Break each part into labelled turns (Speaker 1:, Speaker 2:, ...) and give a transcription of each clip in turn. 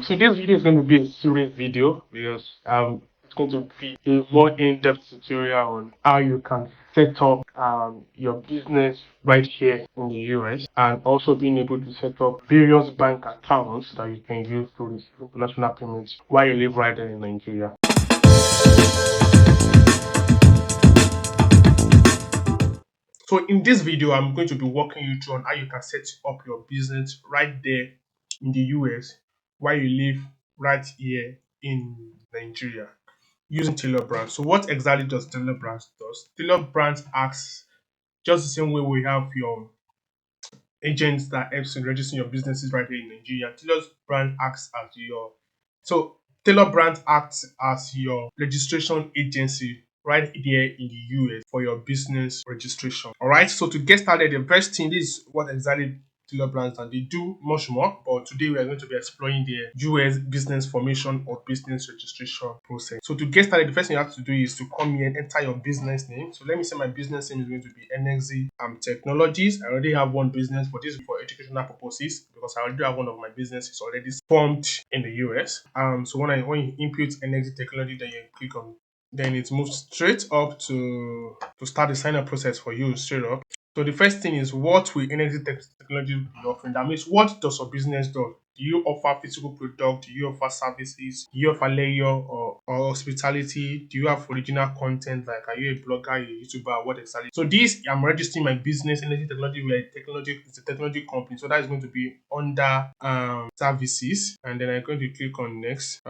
Speaker 1: So this video is going to be a serious video because it's going to be a more in-depth tutorial on how you can set up your business right here in the US, and also being able to set up various bank accounts that you can use to receive international payments while you live right there in Nigeria. So in this video, I'm going to be walking you through on how you can set up your business right there in the US while you live right here in Nigeria using Taylor Brands. So what exactly does Taylor Brands does? Taylor Brands acts just the same way we have your agents that helps in registering your businesses right here in Nigeria. So Taylor Brands acts as your registration agency right here in the US for your business registration. All right. So to get started, the first thing is what exactly Taylor Brands, and they do much more. But today we are going to be exploring the US business formation or business registration process. So to get started, the first thing you have to do is to come here and enter your business name. So let me say my business name is going to be NXZ Technologies. I already have one business, but this is for educational purposes because I already have one of my businesses already formed in the US. So when you input NXZ Technology, then you click on, then it moves straight up to start the sign up process for you straight up. So the first thing is, what will NXZ Technology be offering? That means, what does your business do? Do you offer physical product? Do you offer services? Do you offer leisure or hospitality? Do you have original content? Like, are you a blogger, a YouTuber, what exactly? So this, I'm registering my business, NXZ Technology. It's a technology company. So that is going to be under services. And then I'm going to click on next.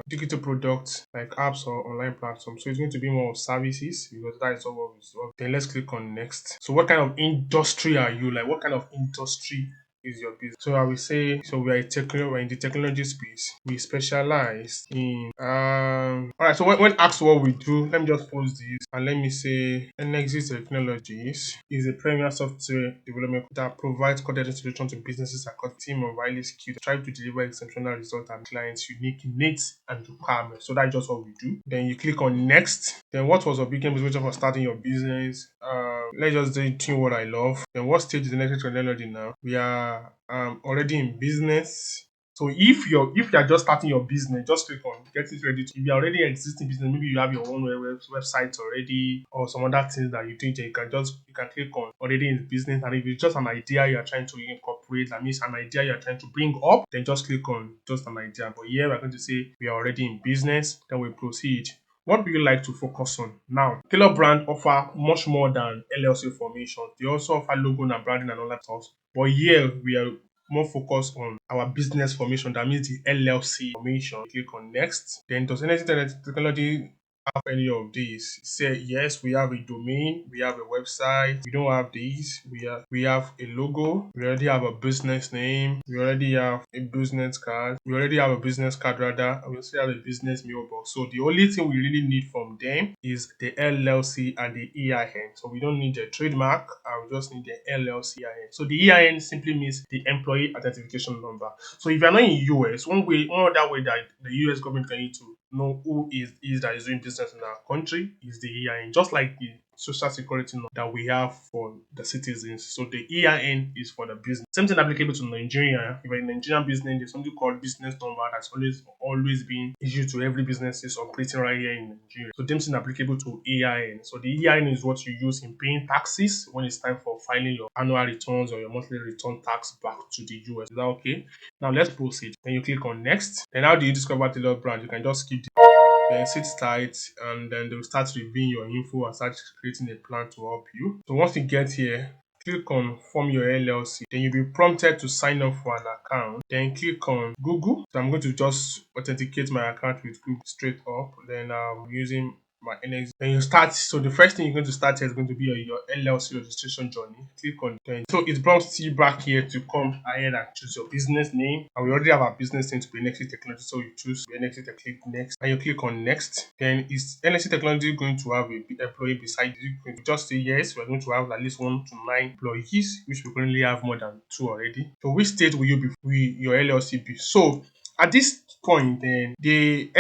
Speaker 1: Digital products like apps or online platforms. So it's going to be more of services because that is all we saw. Then let's click on next. So what kind of industry are you? Like, what kind of industry is your business? So I will say, so we're in the technology space. We specialize in all right. So when asked what we do, let me just pause this and let me say NXZ Technologies is a premier software development that provides coded solutions to businesses across a team of highly skilled, try to deliver exceptional results and clients' unique needs and requirements. So that's just what we do. Then you click on next. Then what was your biggest motivation for starting your business? Let's just do what I love. Then what stage is the next technology now? We are already in business. So if you're just starting your business, just click on get it ready. If you're already existing business, maybe you have your own website already or some other things that you think you can click on already in business. And if it's just an idea you're trying to incorporate, that means an idea you're trying to bring up, then just click on just an idea. But here we're going to say we are already in business, then we proceed. What do you like to focus on? Now, Taylor Brand offer much more than LLC formation. They also offer logo and branding and all that stuff. But here we are more focused on our business formation. That means the LLC formation. Click on next. Then does NXZ Technology have any of these? Say yes, we have a domain, we have a website. We don't have these. We have a logo. We already have a business name. We already have a business card. We already have a business card rather. We also have a business mailbox. So the only thing we really need from them is the LLC and the EIN. So we don't need a trademark. We just need the LLC EIN. So the EIN simply means the employee identification number. So if you're not in US, one other way that the US government can need to know who is that is doing business in our country is the EIN, just like the social security number that we have for the citizens. So the EIN is for the business. Same thing applicable to Nigeria. If you're in Nigerian business, there's something called business number that's always been issued to every businesses operating right here in Nigeria. So same thing applicable to EIN. So the EIN is what you use in paying taxes when it's time for filing your annual returns or your monthly return tax back to the US. Is that okay? Now let's proceed. Then you click on next. Then how do you discover Taylor Brand? You can just skip then sit tight, and then they'll start reviewing your info and start creating a plan to help you. So once you get here, click on form your LLC. Then you'll be prompted to sign up for an account. Then click on Google. So I'm going to just authenticate my account with Google straight up. Then I'm using my NX. Then you start. So the first thing you're going to start here is going to be your LLC registration journey. Click on then. So it prompts you back here to come ahead and choose your business name. And we already have our business name to be NXZ Technology. So you choose NXZ Technology, click next, and you click on next. Then is NXZ Technology going to have an employee beside you? You can just say yes. We're going to have at least 1 to 9 employees, which we currently have more than 2 already. So which state will you be? Your LLC be? So at this point, then the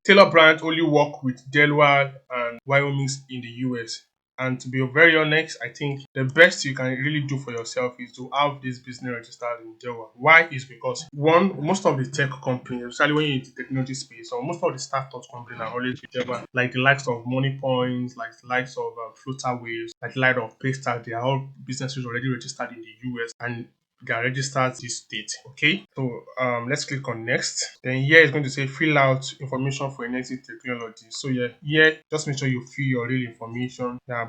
Speaker 1: Taylor Brand only work with Delaware and Wyoming in the US. And to be very honest, I think the best you can really do for yourself is to have this business registered in Delaware. Why? Is because one, most of the tech companies, especially when you're in the technology space, or most of the startup companies are always with Delaware, like the likes of Money Points, like the likes of Floater Waves, like the likes of Paystack. They are all businesses already registered in the US, and they are registered this state. Okay, so let's click on next. Then here it's going to say fill out information for energy technology. So yeah, here just make sure you fill your real information. Yeah,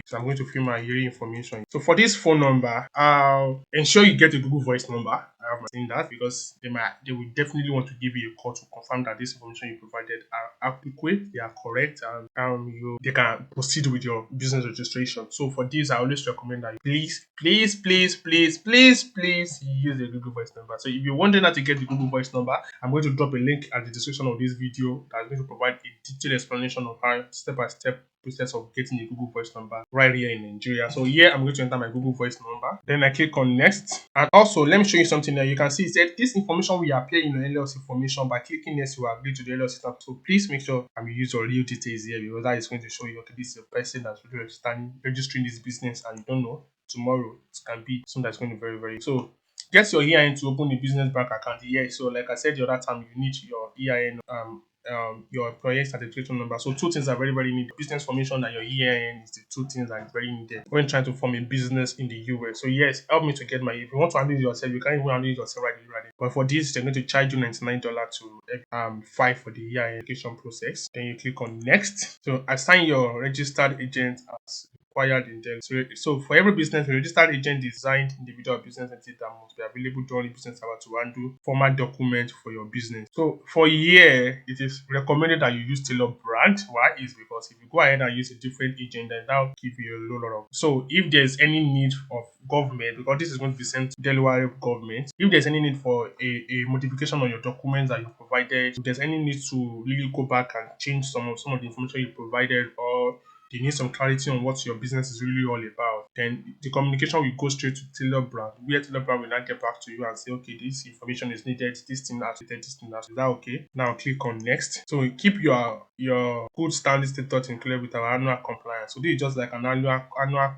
Speaker 1: so I'm going to fill my real information. So for this phone number, I'll ensure you get a Google Voice number. I have seen that because they will definitely want to give you a call to confirm that this information you provided are adequate, they are correct, and they can proceed with your business registration. So for this, I always recommend that you please use the Google Voice number. So if you're wondering how to get the Google Voice number, I'm going to drop a link at the description of this video that's going to provide a detailed explanation of how step-by-step process of getting a Google Voice number right here in Nigeria. So here I'm going to enter my Google Voice number. Then I click on next. And also let me show you something that you can see. It said this information will appear in your LLC information. By clicking yes, you agree to the LLC term. So please make sure you use your real details here, because that is going to show you, okay, this is a person that's really registering this business, and you don't know tomorrow it can be something that's going to be very. So get your EIN to open a business bank account. Yes, so like I said the other time, you need your EIN, your employer certification number. So two things are very needed: business formation and your EIN is the two things that is very needed when trying to form a business in the US. So yes, help me to get my. If you want to handle it yourself, you can't even handle it yourself right. But for this, they're going to charge you $99 to file for the EIN application process. Then you click on next. So assign your registered agent as required in them. So for every business, a registered agent designed individual business entity that must be available during the business hour to handle formal documents for your business. So for a year, it is recommended that you use Taylor brand. Why? Is because if you go ahead and use a different agent, then that will give you a lot of. So if there's any need of government, because this is going to be sent to Delaware government, if there's any need for a modification on your documents that you provided, if there's any need to really go back and change some of the information you provided, or they need some clarity on what your business is really all about, then the communication will go straight to Taylor Brand, where Taylor Brand will now get back to you and say, okay, this information is needed, this thing has needed, this thing has. Is that okay? Now click on next. So keep your good standing status included with our annual compliance. So this is just like an annual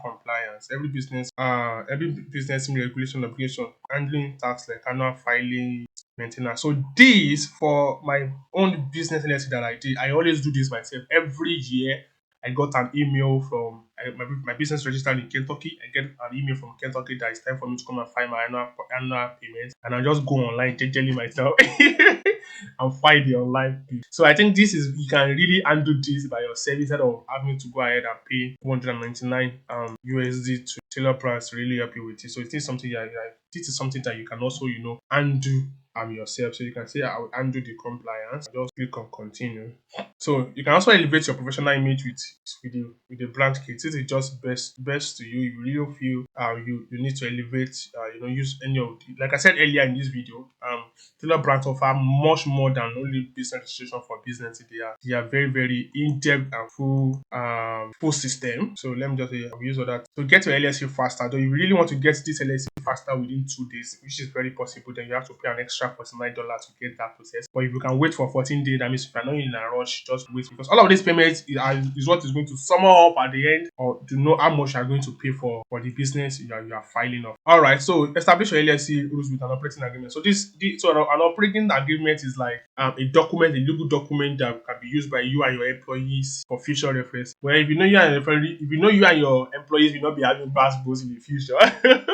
Speaker 1: compliance. Every business regulation obligation, handling tasks like annual filing, maintenance. So this, for my own business LLC that I did, I always do this myself every year. I got an email from my business registered in Kentucky. I get an email from Kentucky that it's time for me to come and file my annual payment, and I just go online, gingerly myself, and file the online fee. So I think you can really undo this by yourself instead of having to go ahead and pay 199 USD to Taylor Price to really help you with it. So it is something this is something that you can also undo yourself. So you can say I will undo the compliance. Just click on continue. So you can also elevate your professional image with the brand kit. This is just best to you. You really feel you need to elevate. Use any of like I said earlier in this video. Taylor brands offer much more than only business registration for business. They are very in-depth and full system. So let me just say I'll use all that. So get your LLC faster. Though you really want to get this LLC faster within 2 days, which is very possible, then you have to pay an extra $49 to get that process. But if you can wait for 14 days, that means if you're not in a rush, just wait, because all of these payments is what is going to sum up at the end, or to know how much you are going to pay for the business you are filing off. All right, so establish your LLC rules with an operating agreement. So an operating agreement is like a legal document that can be used by you and your employees for future reference. Where if you know you and your employees will not be having bass bulls in the future, then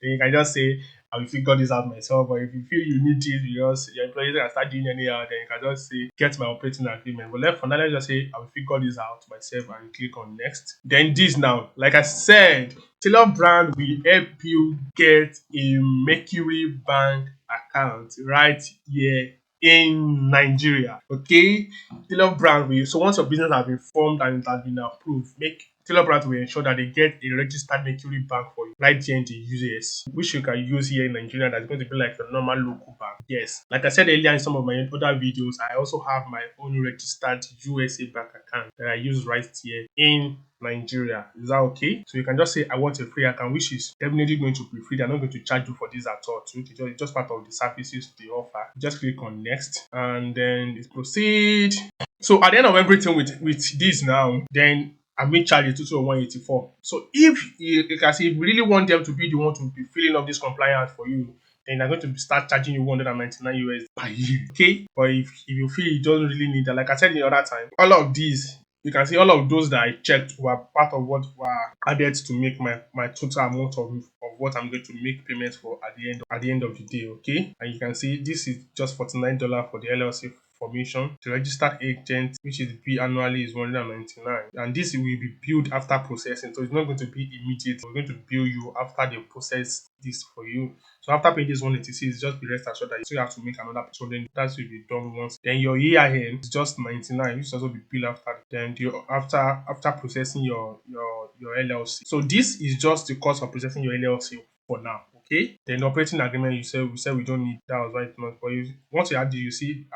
Speaker 1: you can just say, I will figure this out myself. But if you feel you need it because your employees can start doing anyhow, then you can just say, get my operating agreement. But for now, let's just say, I will figure this out myself, and click on next. Then this now, like I said, Taylor Brand will help you get a Mercury bank account right here in Nigeria. Okay, Taylor Brand will. So once your business has been formed and it has been approved, Taylor Brand will ensure that they get a registered Mercury bank for you right here in the US, which you can use here in Nigeria. That's going to be like a normal local bank. Yes, like I said earlier in some of my other videos, I also have my own registered USA bank account that I use right here in Nigeria. Is that okay? So you can just say, I want a free account, which is definitely going to be free. They're not going to charge you for this at all. It's just part of the services they offer. Just click on next, and then it proceed. So at the end of everything with this now, then I'm being charged a total of 184. So if you can see, if you really want them to be the one to be filling up this compliance for you, then they're going to start charging you 199 US per year. Okay? But if you feel you don't really need that, like I said the other time, all of these, you can see all of those that I checked were part of what were added to make my total amount of what I'm going to make payments for at the end of the day. Okay? And you can see this is just $49 for the LLC formation. The registered agent, which is billed annually, is 199, and this will be billed after processing. So it's not going to be immediate. We're going to bill you after they process this for you. So after paying this 186, just be rest assured that you still have to make another payment. Then that will be done once. Then your EIN is just 99, which also be billed after. Then after processing your LLC. So this is just the cost of processing your LLC for now. Okay. Then the operating agreement, we said we don't need that, was right month. But once you add this, you see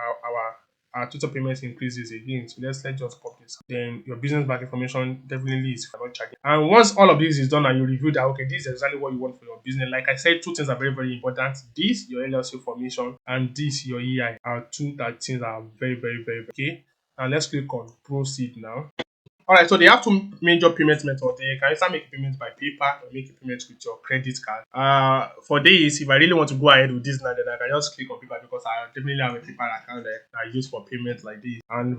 Speaker 1: our total payments increases again. So let's just pop this. Then your business bank information definitely is not charging. And once all of this is done and you review that, okay, this is exactly what you want for your business. Like I said, two things are very, very important. This, your LLC formation, and this, your EI, are two things that are very, very, very, okay. And let's click on proceed now. Alright, so they have two major payment methods. They can either make payments by PayPal or make payments with your credit card. For this, if I really want to go ahead with this now, then I can just click on PayPal because I definitely have a PayPal account that I use for payments like this. And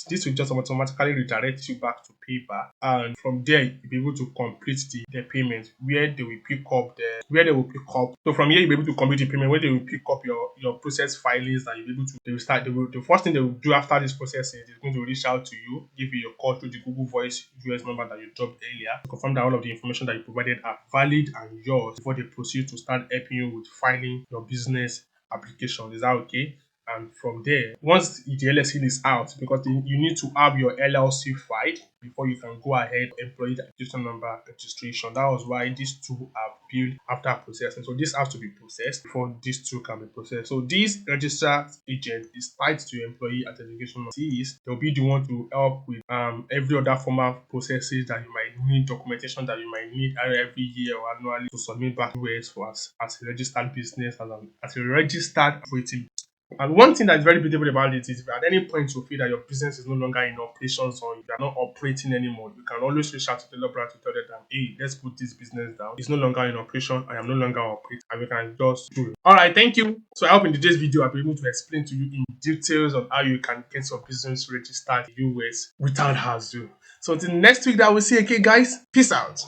Speaker 1: this will just automatically redirect you back to PayPal. And from there, you'll be able to complete the payment where they will pick up So from here, you'll be able to complete the payment where they will pick up your process filings and you'll be able to, the first thing they will do after this process is they're going to reach out to you, give you your call through the Google Voice US number that you dropped earlier to confirm that all of the information that you provided are valid and yours before they proceed to start helping you with filing your business application. Is that okay? And from there, once the LLC is out, because you need to have your LLC filed before you can go ahead and employee identification number registration. That was why these two are built after processing. So this has to be processed before these two can be processed. So this registered agent is tied to your employee identification number. They'll be the one to help with every other formal processes that you might need, documentation that you might need every year or annually to submit back to US for as a registered business, as a registered operating. And one thing that's very beautiful about it is if at any point you feel that your business is no longer in operations or you are not operating anymore, you can always reach out to the laborer to tell them, hey, let's put this business down. It's no longer in operation. I am no longer operating. And we can just do it. All right, thank you. So I hope in today's video I'll be able to explain to you in details on how you can get your business registered in the US without hassle. So until next week that we'll see again, guys. Peace out.